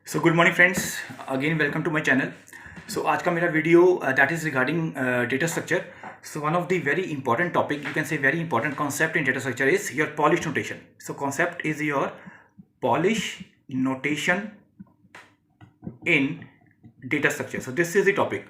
So good morning friends, again welcome to my channel. So आज का मेरा video that is regarding data structure. So one of the very important topic, you can say very important concept in data structure is your Polish notation. So concept is your Polish notation in data structure. So this is the topic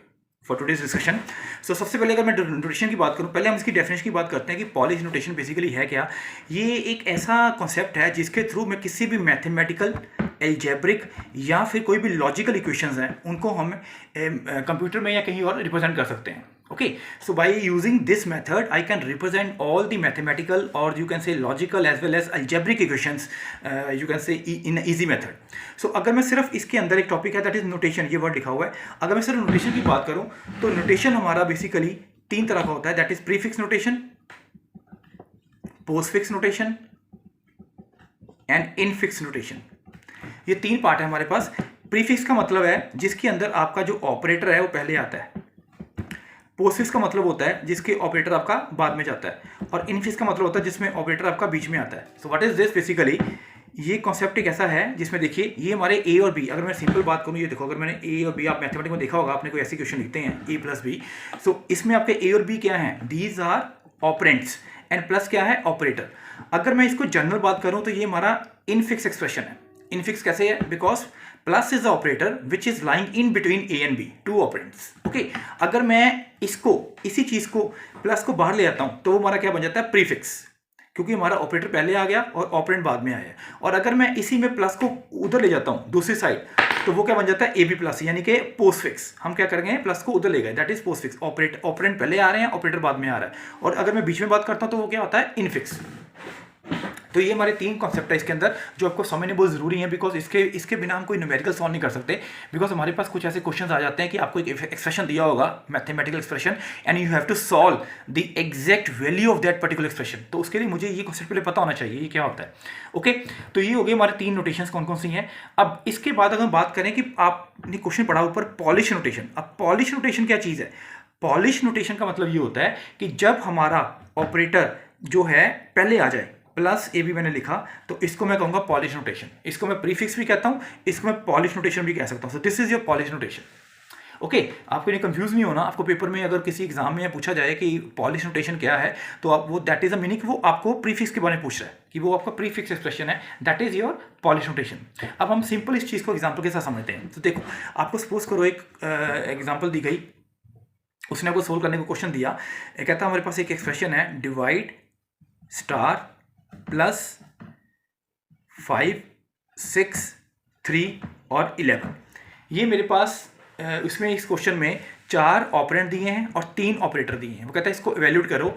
for today's discussion. So सबसे पहले अगर मैं notation की बात करूं, पहले हम इसकी डेफिनेशन की बात करते हैं कि पॉलिश नोटेशन बेसिकली है क्या। ये एक ऐसा कॉन्सेप्ट है जिसके थ्रू मैं किसी भी मैथमेटिकल, एल्जेब्रिक या फिर कोई भी लॉजिकल इक्वेशंस हैं उनको हम कंप्यूटर में या कहीं और रिप्रेजेंट कर सकते हैं। Okay, so by using this method I can represent all the mathematical और you can say logical as well as algebraic equations, you can say in easy method. सो अगर मैं सिर्फ इसके अंदर एक टॉपिक है दैट इज नोटेशन, ये word लिखा हुआ है। अगर मैं सिर्फ नोटेशन की बात करूं तो नोटेशन हमारा बेसिकली तीन तरह का होता है, that is prefix notation, postfix notation and infix notation. ये तीन पार्ट है हमारे पास। प्रीफिक्स का मतलब है जिसके अंदर आपका जो ऑपरेटर है वो पहले आता है। पोस्टफिक्स का मतलब होता है जिसके ऑपरेटर आपका बाद में जाता है। और इनफिक्स का मतलब होता है जिसमें ऑपरेटर आपका बीच में आता है। So what is this basically, ये कॉन्सेप्ट एक ऐसा है जिसमें देखिए ये हमारे ए और बी, अगर मैं सिंपल बात करूँ, ये देखो अगर मैंने ए और बी, आप मैथमेटिक्स में देखा होगा, आपने कोई ऐसी क्वेश्चन लिखते हैं ए प्लस बी। सो इसमें आपके ए और बी क्या है, these are operands and plus क्या है, ऑपरेटर। अगर मैं इसको जनरल बात करूँ तो ये हमारा इनफिक्स एक्सप्रेशन है। इनफिक्स कैसे है, because plus is the operator which is lying in between A and B, two operands. Okay, अगर मैं इसको, इसी चीज को, प्लस को बाहर ले आता हूं तो वो हमारा क्या बन जाता है, प्रीफिक्स, क्योंकि हमारा ऑपरेटर पहले आ गया और ऑपरेंट बाद में आया। और अगर मैं इसी में प्लस को उधर ले जाता हूं दूसरी साइड, तो वो क्या बन जाता है, ए बी प्लस, यानी कि पोस्टफिक्स। हम क्या करेंगे, प्लस को उधर ले गए, दैट इज पोस्टफिक्स। ऑपरेंट पहले आ रहे हैं, ऑपरेटर बाद में आ रहा है। और अगर मैं बीच में बात करता हूं तो वो क्या होता है, इनफिक्स। तो ये हमारे तीन कॉन्सेप्ट है इसके अंदर जो आपको समझने बहुत जरूरी है, बिकॉज इसके बिना हम कोई न्यूमेरिकल सॉल्व नहीं कर सकते। बिकॉज हमारे पास कुछ ऐसे क्वेश्चंस आ जाते हैं कि आपको एक एक्सप्रेशन दिया होगा, mathematical expression, and you have to solve the exact value of that particular expression. तो उसके लिए मुझे ये कॉन्सेप्ट पहले पता होना चाहिए ये क्या होता है। ओके, तो ये हो गए हमारे तीन नोटेशंस कौन कौन सी हैं। अब इसके बाद अगर हम बात करें कि आपने क्वेश्चन पढ़ा ऊपर पॉलिश नोटेशन। अब पॉलिश नोटेशन क्या चीज़ है, पॉलिश नोटेशन का मतलब ये होता है कि जब हमारा ऑपरेटर जो है पहले आ जाए, प्लस ए बी मैंने लिखा, तो इसको मैं कहूंगा पॉलिश नोटेशन। इसको मैं प्रीफिक्स भी कहता हूं, इसको मैं पॉलिश नोटेशन भी कह सकता हूं। सो this is your Polish notation. Okay, आपको ये कंफ्यूज नहीं होना। आपको पेपर में अगर किसी एग्जाम में पूछा जाए कि पॉलिश नोटेशन क्या है, तो आप वो दैट इज अ मीनिंग, वो आपको प्रीफिक्स के बारे में पूछ रहा है कि वो आपका प्रीफिक्स एक्सप्रेशन है, that is your Polish notation. अब हम सिंपल इस चीज़ को एग्जाम्पल के साथ समझते हैं। तो देखो, आपको सपोज करो एक एग्जाम्पल दी गई, उसने आपको सोल्व करने को क्वेश्चन दिया, कहता हमारे पास एक एक्सप्रेशन है, डिवाइड स्टार प्लस 5, 6, 3 और 11। ये मेरे पास उसमें इस क्वेश्चन में 4 ऑपरेंट दिए हैं और 3 ऑपरेटर दिए हैं। वो कहता है इसको इवेल्यूट करो,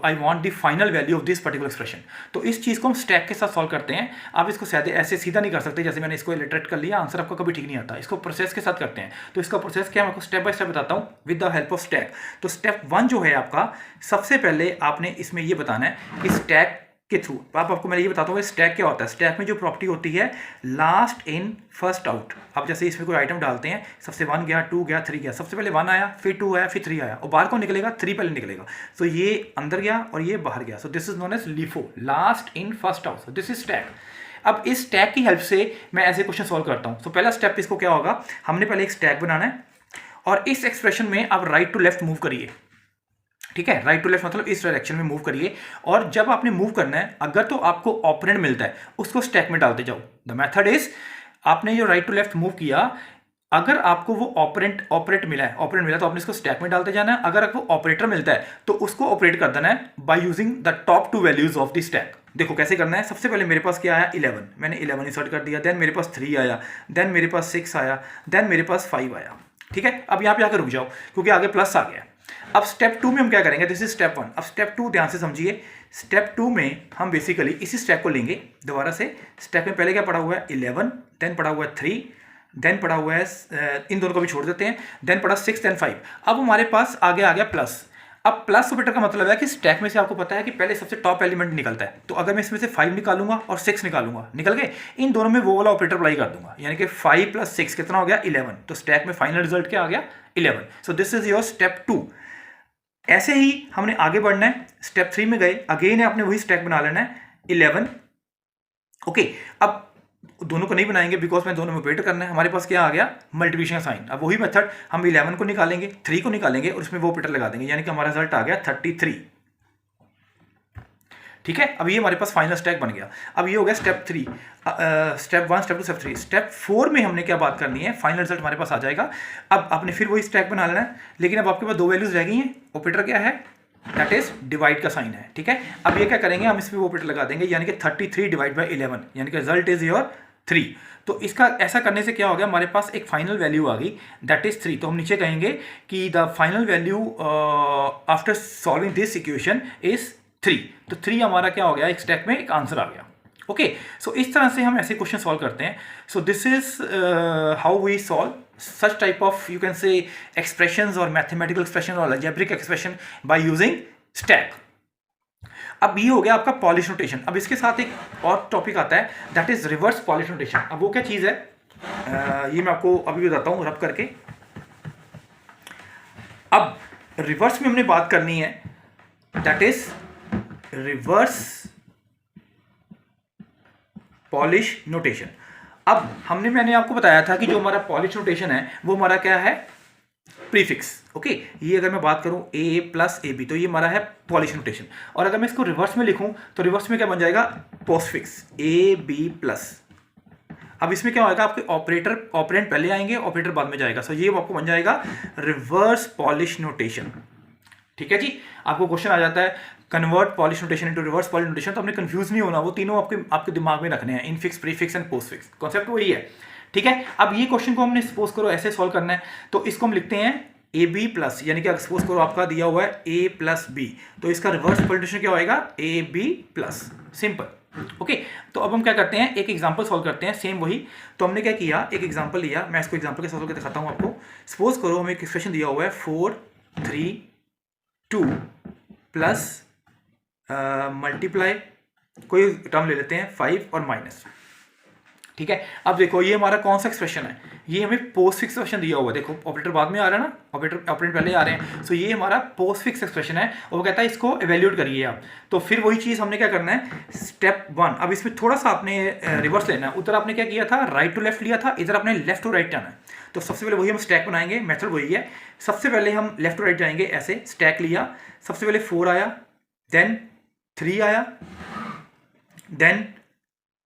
I want the final value of this particular expression. तो इस चीज़ को हम स्टैक के साथ सॉल्व करते हैं। आप इसको ऐसे सीधा नहीं कर सकते, जैसे मैंने इसको इलिटरेट कर लिया, आंसर आपको कभी ठीक नहीं आता। इसको प्रोसेस के साथ करते हैं। तो इसका प्रोसेस क्या है, मैं आपको स्टेप बाय स्टेप बताता हूँ with the help of stack. तो स्टेप 1 जो है आपका, सबसे पहले आपने इसमें ये बताना है कि स्टैक के थ्रू, आपको मैं ये बताता हूँ स्टैक क्या होता है। स्टैक में जो प्रॉपर्टी होती है, लास्ट इन फर्स्ट आउट। आप जैसे इसमें कोई आइटम डालते हैं, सबसे 1 गया, 2 गया, 3 गया, सबसे पहले 1 आया, फिर 2 आया, फिर 3 आया, और बाहर कौन निकलेगा, 3 पहले निकलेगा। सो ये अंदर गया और ये बाहर गया। So this is known as LIFO, last in first out. So this is stack. अब इस स्टैक की हेल्प से मैं ऐसे क्वेश्चन सॉल्व करता हूँ। सो पहला स्टेप इसको क्या होगा, हमने पहले एक स्टैक बनाना है और इस एक्सप्रेशन में आप राइट टू लेफ्ट मूव करिए। ठीक है, राइट टू लेफ्ट मतलब इस डायरेक्शन में मूव करिए। और जब आपने मूव करना है, अगर तो आपको ऑपरेंड मिलता है, उसको स्टैक में डालते जाओ। द मेथड इज, आपने जो राइट टू लेफ्ट मूव किया, अगर आपको वो ऑपरेंट मिला है तो आपने इसको स्टैक में डालते जाना है। अगर आपको ऑपरेटर मिलता है तो उसको ऑपरेट कर देना है by using the top 2 values of the stack. देखो कैसे करना है। सबसे पहले मेरे पास क्या आया, 11, मैंने 11 इंसर्ट कर दिया। देन मेरे पास 3 आया, देन मेरे पास 6 आया, देन मेरे पास 5 आया। ठीक है, अब यहाँ पे आकर रुक जाओ क्योंकि आगे प्लस आ गया। अब स्टेप 2 में हम क्या करेंगे, दिस इज स्टेप 1। अब स्टेप 2 ध्यान से समझिए। स्टेप 2 में हम बेसिकली इसी स्टेप को लेंगे दोबारा से। स्टेप में पहले क्या पड़ा हुआ है, 11, देन पड़ा हुआ है 3, देन पड़ा हुआ है, इन दोनों को भी छोड़ देते हैं, देन पड़ा 6, देन 5। अब हमारे पास आगे आ गया प्लस। अब प्लस ऑपरेटर का मतलब है कि स्टैक में से आपको पता है कि पहले सबसे टॉप एलिमेंट निकलता है। तो अगर मैं इसमें से 5 निकालूंगा और 6 निकालूंगा, निकल गए, इन दोनों में वो वाला ऑपरेटर अप्लाई कर दूंगा, यानी कि 5 + 6 कितना हो गया, 11। तो स्टैक में फाइनल रिजल्ट क्या आ गया, 11। सो दिस इज योर स्टेप 2। ऐसे ही हमने आगे बढ़ना है। स्टेप 3 में गए, अगेन आपने वही स्टैक बना लेना है, 11। ओके, अब दोनों को नहीं बनाएंगे बिकॉज में दोनों में ऑपरेटर करना है। हमारे पास क्या आ गया, मल्टीप्लिकेशन का साइन। अब वही मेथड हम 11 को निकालेंगे, 3 को निकालेंगे और उसमें वो ऑपरेटर लगा देंगे, यानी कि हमारा रिजल्ट आ गया 33। ठीक है, अब ये हमारे पास फाइनल स्टैक बन गया। अब ये हो गया step 3, step 1, step 2, step 3। Step 4 में हमने क्या बात करनी है, फाइनल रिजल्ट हमारे पास आ जाएगा। अब आपने फिर वही स्टैक बना लेना है, लेकिन अब आपके पास 2 वैल्यूज रह गई हैं। ऑपरेटर क्या है, दैट इज डिवाइड का साइन है। ठीक है, अब ये क्या करेंगे, हम इसमें वो ऑपरेटर लगा देंगे, यानी कि 33 डिवाइड बाई 11, यानी कि रिजल्ट इज योर 3। तो इसका ऐसा करने से क्या हो गया, हमारे पास एक फाइनल वैल्यू आ गई, दैट इज 3। तो हम नीचे कहेंगे कि the final value after solving this equation is 3। तो 3 हमारा क्या हो गया, एक स्टेप में एक आंसर आ गया। ओके, सो इस तरह से हम ऐसे क्वेश्चन सॉल्व करते हैं। So this is how we solve such type of, you can say, expressions or mathematical expression or algebraic expression by using stack. अब ये हो गया आपका पॉलिश नोटेशन। अब इसके साथ एक और टॉपिक आता है, that is reverse polish notation. अब वो क्या चीज़ है, ये मैं आपको अभी बताता हूँ रब करके। अब रिवर्स में हमने बात करनी है, that is reverse polish notation. अब मैंने आपको बताया था कि जो हमारा पॉलिश नोटेशन है वो हमारा क्या है, प्रीफिक्स। ओके, ये अगर मैं बात करूं a प्लस ए बी, तो ये हमारा है पॉलिश नोटेशन। और अगर मैं इसको रिवर्स में लिखूं तो रिवर्स में क्या बन जाएगा, पोस्टफिक्स a b प्लस। अब इसमें क्या होगा, आपके ऑपरेंड पहले आएंगे, ऑपरेटर बाद में जाएगा। सो ये आपको बन जाएगा रिवर्स पॉलिश नोटेशन। ठीक है जी, आपको क्वेश्चन आ जाता है convert polish notation into reverse polish notation, तो आपने कंफ्यूज नहीं होना, वो तीनों आपके दिमाग में रखने हैं, infix, prefix and postfix. Concept वही है। ठीक है, अब ये क्वेश्चन को हमने सपोज करो ऐसे सॉल्व करना है, तो इसको हम लिखते हैं ए बी प्लस, यानी कि अगर सपोज करो आपका दिया हुआ है ए प्लस बी, तो इसका रिवर्स पॉलिश नोटेशन क्या होएगा, A B plus. Simple. Okay, तो अब हम क्या करते हैं, एक एग्जाम्पल सॉल्व करते हैं, सेम वही। तो हमने क्या किया, एक एग्जाम्पल लिया, मैं इसको एग्जाम्पल के सॉल्व करके दिखाता हूँ आपको। सपोज करो हमें एक एक्सप्रेशन दिया हुआ है 4 3 2 प्लस मल्टीप्लाई, कोई टर्म ले लेते हैं 5 और माइनस। ठीक है, अब देखो ये हमारा कौन सा एक्सप्रेशन है, ये हमें पोस्टफिक्स एक्सप्रेशन दिया हुआ है। देखो ऑपरेटर बाद में आ रहा है ना, ऑपरेटर पहले आ रहे हैं। सो ये हमारा पोस्टफिक्स एक्सप्रेशन है और वो कहता है इसको इवेल्यूएट करिए आप। तो फिर वही चीज़ हमने क्या करना है, स्टेप 1। अब इसमें थोड़ा सा आपने रिवर्स लेना है। उधर आपने क्या किया था, राइट टू लेफ्ट लिया था, इधर आपने लेफ्ट टू राइट जाना है। तो सबसे पहले वही हम स्टैक बनाएंगे, मेथड वही है। सबसे पहले हम लेफ्ट टू राइट जाएंगे, ऐसे स्टैक लिया, सबसे पहले 4 आया, देन 3 आया, देन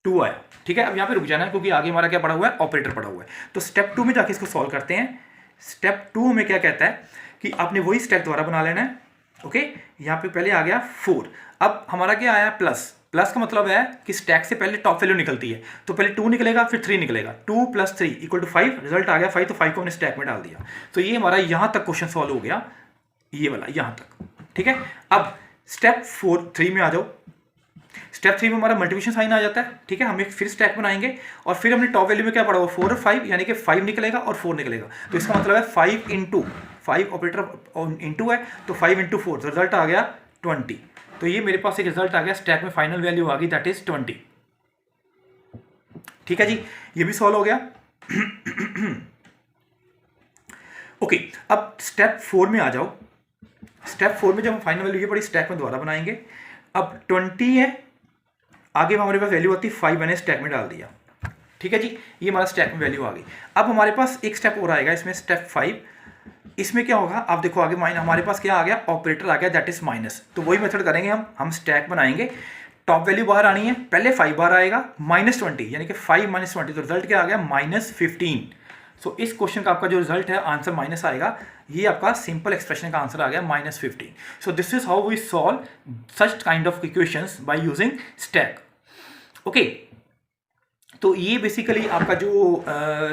2 आया। ठीक है, अब यहाँ पे रुक जाना है क्योंकि आगे हमारा क्या पड़ा हुआ है, ऑपरेटर पड़ा हुआ है। तो स्टेप 2 में जाके इसको सॉल्व करते हैं। स्टेप 2 में क्या कहता है कि आपने वही स्टेप द्वारा बना लेना है। ओके, यहाँ पे पहले आ गया 4, अब हमारा क्या आया प्लस। प्लस का मतलब है कि स्टैक से पहले टॉप वैल्यू निकलती है, तो पहले 2 निकलेगा फिर 3 निकलेगा। 2 + 3 = 5, रिजल्ट आ गया 5, तो 5 को हमने स्टैक में डाल दिया। तो ये हमारा यहाँ तक क्वेश्चन सॉल्व हो गया, ये वाला यहाँ तक। ठीक है, अब स्टेप 3 में आ जाओ। स्टेप 3 में हमारा मल्टीप्लिकेशन साइन आ जाता है। ठीक है, हम एक फिर स्टैक बनाएंगे और फिर हमने टॉप वैल्यू में क्या पढ़ा हुआ, 4 और 5, यानी कि 5 निकलेगा और 4 निकलेगा। तो इसका मतलब है 5 × 5 ऑपरेटर इनटू है, तो 5 × 4, तो रिजल्ट आ गया 20। तो ये मेरे पास एक रिजल्ट आ गया, स्टैक में फाइनल वैल्यू आ गई, दैट इज 20। ठीक है जी, ये भी सॉल्व हो गया। ओके, अब स्टेप 4 में आ जाओ। स्टेप 4 में जब हम फाइनल वैल्यू ये बड़ी स्टैक में दोबारा बनाएंगे। अब 20 है, आगे हमारे पास वैल्यू आती है 5, मैंने स्टैक में डाल दिया। ठीक है जी, ये हमारा स्टैक में वैल्यू आ गई। अब हमारे पास एक स्टेप और आएगा इसमें, स्टेप 5। इसमें क्या होगा, आप देखो आगे हमारे पास क्या आ गया, ऑपरेटर आ गया, दैट इज माइनस। तो वही मेथड करेंगे हम स्टैक बनाएंगे, टॉप वैल्यू बाहर आनी है, पहले 5 बार आएगा, -20, यानी कि 5 - 20, तो रिजल्ट क्या आ गया, -15। सो इस क्वेश्चन का आपका जो रिजल्ट है, आंसर माइनस आएगा। ये आपका सिंपल एक्सप्रेशन का आंसर आ गया, -15। So this is how we solve such kind of equations by using stack. Okay, तो ये बेसिकली आपका जो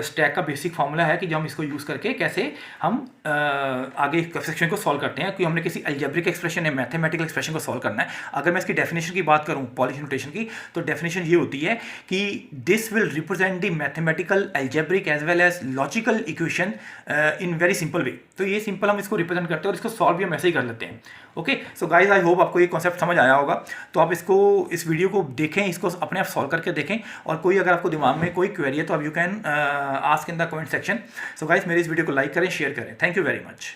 स्टैक का बेसिक फॉर्मूला है कि जो हम इसको यूज़ करके कैसे हम आगे एक्सप्रेशन को सॉल्व करते हैं कि हमने किसी अलजेब्रिक एक्सप्रेशन या मैथमेटिकल एक्सप्रेशन को सॉल्व करना है। अगर मैं इसकी डेफिनेशन की बात करूं, पॉलिश नोटेशन की, तो डेफिनेशन ये होती है कि this will represent the mathematical, algebraic as well as logical equation in very simple way. तो ये सिंपल हम इसको रिप्रेजेंट करते हैं और इसको सॉल्व भी हम ऐसे ही कर लेते हैं। Okay, so guys I hope आपको ये कॉन्सेप्ट समझ आया होगा। तो आप इस वीडियो को देखें, इसको अपने आप सॉल्व करके देखें, और कोई अगर आपको दिमाग में कोई क्वेरी है तो आप you can ask in the comment section. So guys, मेरी इस वीडियो को लाइक करें, शेयर करें। Thank you very much.